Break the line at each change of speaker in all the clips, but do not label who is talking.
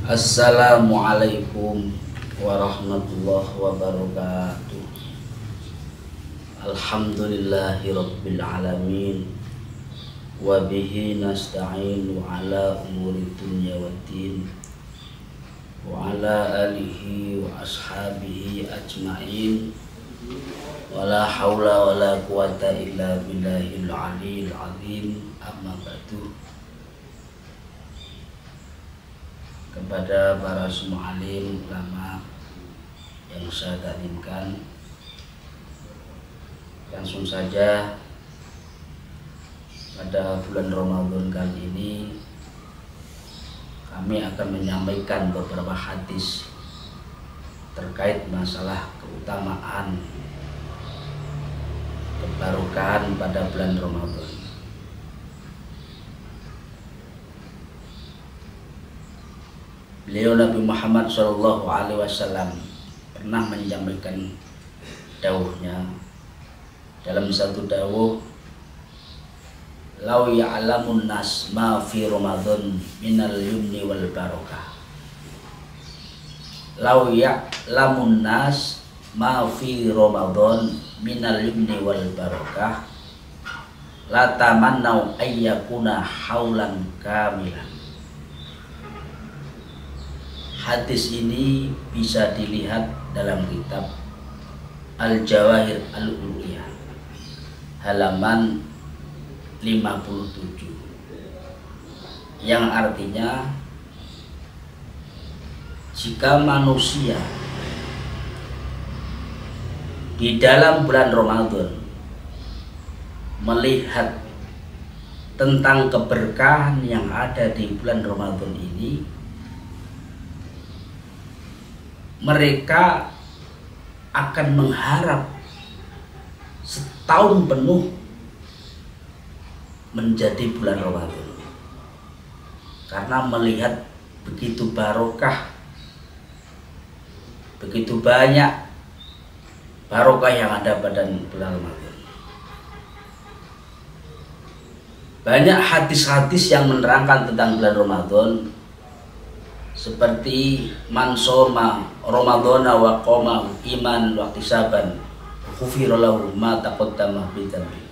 Assalamualaikum warahmatullahi wabarakatuh. Alhamdulillahirabbil alamin. Wa bihi nasta'inu ala umuri dunya waddin. Wa ala alihi wa ashabihi ajma'in. Wala haula wala quwata illa billahil aliyil azim. Amma ba'du. Kepada para semua alim ulama yang saya taklimkan, langsung saja pada bulan Ramadan kali ini kami akan menyampaikan beberapa hadis terkait masalah keutamaan kebarokahan pada bulan Ramadan. Beliau Nabi Muhammad SAW pernah menyampaikan dawuhnya dalam satu dawuh, "Lau ya'lamun nas ma fi Ramadan minal yumni wal barakah." Lau ya'lamun nas ma fi Ramadan minal yumni wal barakah la tamannau ayyakuna haulan kamilan. Hadis ini bisa dilihat dalam kitab Al-Jawahir Al-Uliyah halaman 57, yang artinya jika manusia di dalam bulan Ramadan melihat tentang keberkahan yang ada di bulan Ramadan ini, mereka akan mengharap setahun penuh menjadi bulan Ramadan, karena melihat begitu barokah, begitu banyak barokah yang ada pada bulan Ramadan. Banyak hadis-hadis yang menerangkan tentang bulan Ramadan, seperti man shoma ramadhana wa qoma iman wa ihtisaban ghufira lahu ma taqaddama min dhanbi.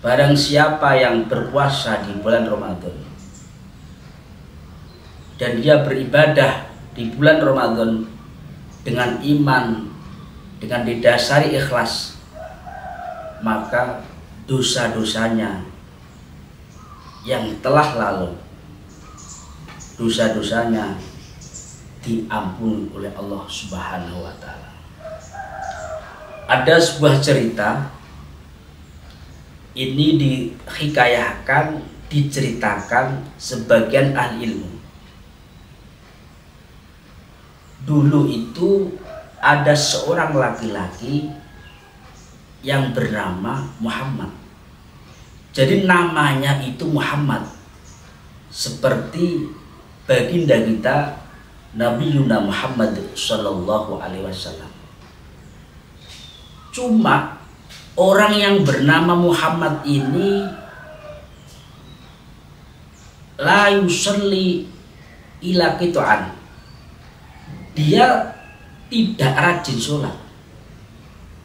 Barang siapa yang berpuasa di bulan Ramadan dan dia beribadah di bulan Ramadan dengan iman, dengan didasari ikhlas, maka dosa-dosanya yang telah lalu, dosa-dosanya diampuni oleh Allah Subhanahu wa Ta'ala. Ada sebuah cerita, ini dihikayahkan, diceritakan sebagian ahli ilmu. Dulu itu ada seorang laki-laki yang bernama Muhammad. Jadi namanya itu Muhammad, seperti baginda kita Nabi Yuna Muhammad Sallallahu Alaihi Wasallam. Cuma orang yang bernama Muhammad ini la yusalli ila qit'an. Dia tidak rajin sholat.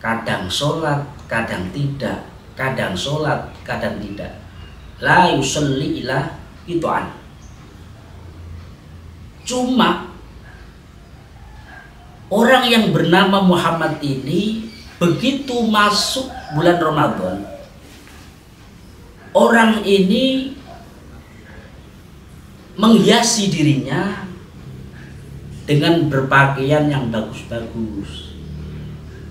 Kadang sholat, kadang tidak. Kadang sholat, kadang tidak. La yusalli ila qit'an. Cuma orang yang bernama Muhammad ini begitu masuk bulan Ramadan, orang ini menghiasi dirinya dengan berpakaian yang bagus-bagus,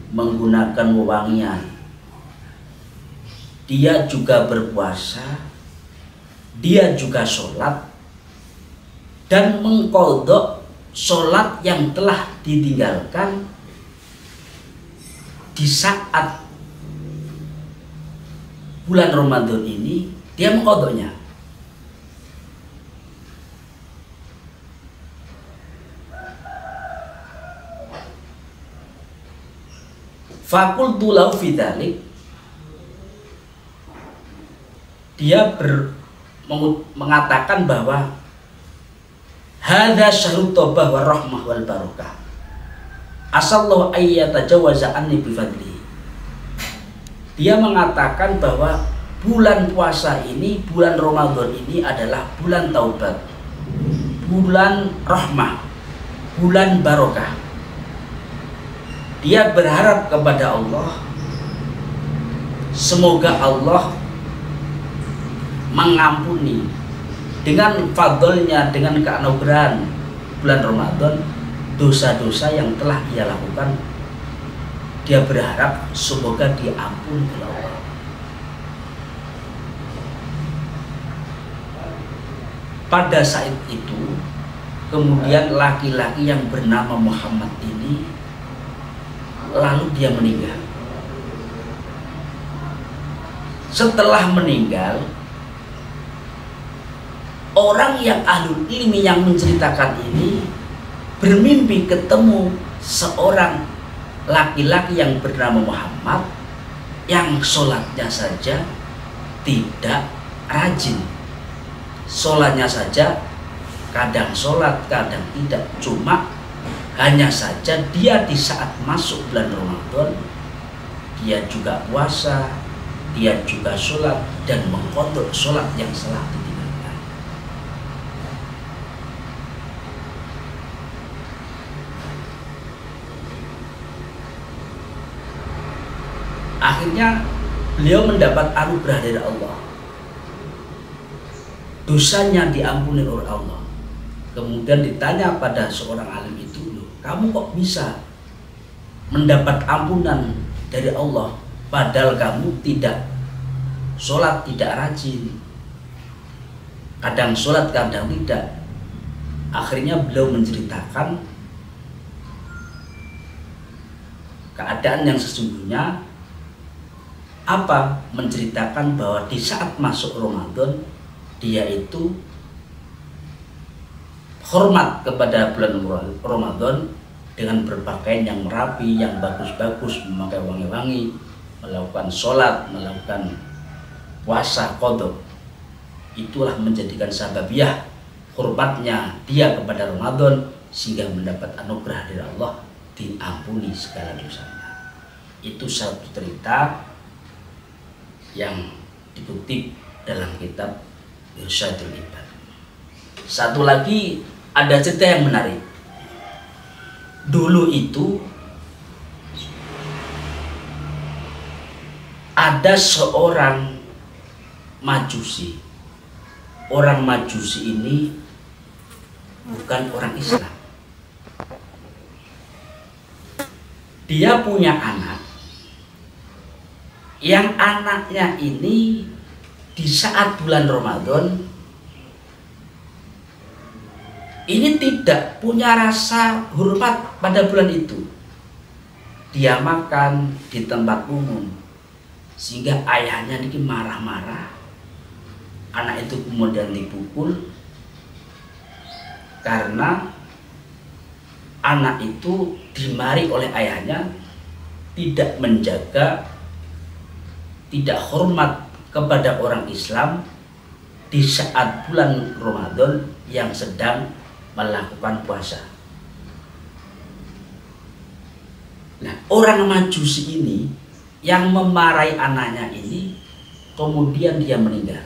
menggunakan wewangian. Dia juga berpuasa, dia juga sholat, dan mengqadha sholat yang telah ditinggalkan di saat bulan Ramadan ini. Dia mengqadhanya. Fakultu lahu fidzalik, dia mengatakan bahwa hadza syahrut taubah war rahmah wal barakah. Asallahu ayyatajawaza anni bifadli. Dia mengatakan bahwa bulan puasa ini, bulan Ramadan ini adalah bulan taubat, bulan rahmah, bulan barokah. Dia berharap kepada Allah, semoga Allah mengampuni dengan fadlnya, dengan keanugerahan bulan Ramadan, dosa-dosa yang telah ia lakukan. Dia berharap semoga diampuni oleh Allah. Pada saat itu kemudian laki-laki yang bernama Muhammad ini lalu dia meninggal. Setelah meninggal, orang yang ahlul ilmi yang menceritakan ini bermimpi ketemu seorang laki-laki yang bernama Muhammad yang sholatnya saja tidak rajin. Sholatnya saja kadang sholat, kadang tidak. Cuma hanya saja dia di saat masuk bulan Ramadan, dia juga puasa, dia juga sholat dan mengkodok sholat yang salah ditinggalkan. Akhirnya beliau mendapat anugerah dari Allah, dosanya diampuni oleh Allah. Kemudian ditanya pada seorang alim itu, loh, kamu kok bisa mendapat ampunan dari Allah padahal kamu tidak sholat, tidak rajin, kadang sholat kadang tidak. Akhirnya beliau menceritakan keadaan yang sesungguhnya. Apa? Menceritakan bahwa di saat masuk Ramadan dia itu hormat kepada bulan Ramadan dengan berpakaian yang rapi, yang bagus-bagus, memakai wangi-wangi, melakukan sholat, melakukan puasa qadha. Itulah menjadikan sababiyah hormatnya dia kepada Ramadan sehingga mendapat anugerah dari Allah, diampuni segala dosanya. Itu satu cerita yang dikutip dalam kitab Irsyadul Ibad. Satu lagi ada cerita yang menarik. Dulu itu ada seorang Majusi. Orang Majusi ini bukan orang Islam. Dia punya anak, yang anaknya ini di saat bulan Ramadan ini tidak punya rasa hormat pada bulan itu. Dia makan di tempat umum sehingga ayahnya ini marah-marah. Anak itu kemudian dipukul karena anak itu dimari oleh ayahnya tidak menjaga, tidak hormat kepada orang Islam di saat bulan Ramadan yang sedang melakukan puasa. Nah, orang Majusi ini yang memarahi anaknya ini kemudian dia meninggal.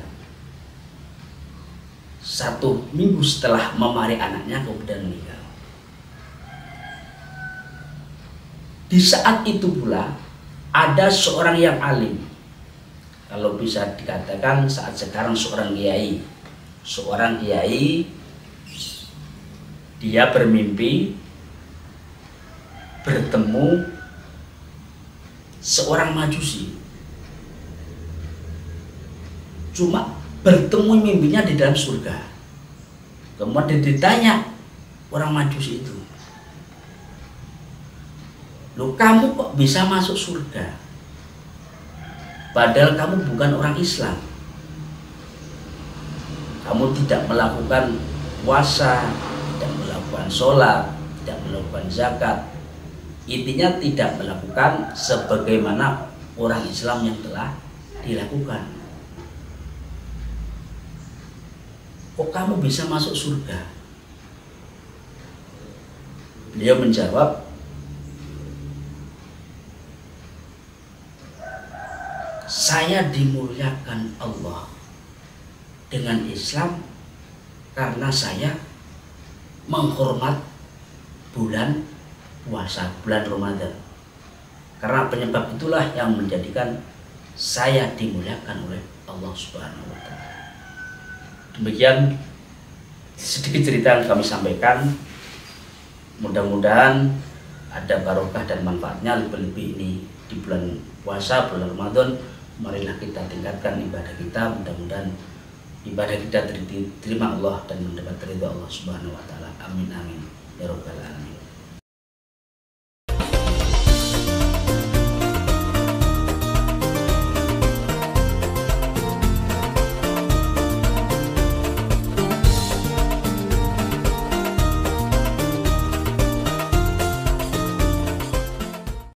1 minggu setelah memarahi anaknya kemudian meninggal. Di saat itu pula ada seorang yang alim, kalau bisa dikatakan saat sekarang seorang kiai. Seorang kiai, dia bermimpi bertemu seorang Majusi. Cuma bertemu mimpinya di dalam surga. Kemudian ditanya orang Majusi itu, "Loh, kamu kok bisa masuk surga? Padahal kamu bukan orang Islam. Kamu tidak melakukan puasa, tidak melakukan sholat, tidak melakukan zakat. Intinya tidak melakukan sebagaimana orang Islam yang telah dilakukan. Kok kamu bisa masuk surga?" Beliau menjawab, saya dimuliakan Allah dengan Islam karena saya menghormat bulan puasa, bulan Ramadan. Karena penyebab itulah yang menjadikan saya dimuliakan oleh Allah Subhanahu wa Ta'ala. Demikian sedikit cerita yang kami sampaikan. Mudah-mudahan ada barokah dan manfaatnya, lebih-lebih ini di bulan puasa, bulan Ramadan. Marilah kita tingkatkan ibadah kita, mudah-mudahan ibadah kita diterima Allah dan mendapat ridha Allah Subhanahu wa Ta'ala. Amin amin ya rabbal alamin.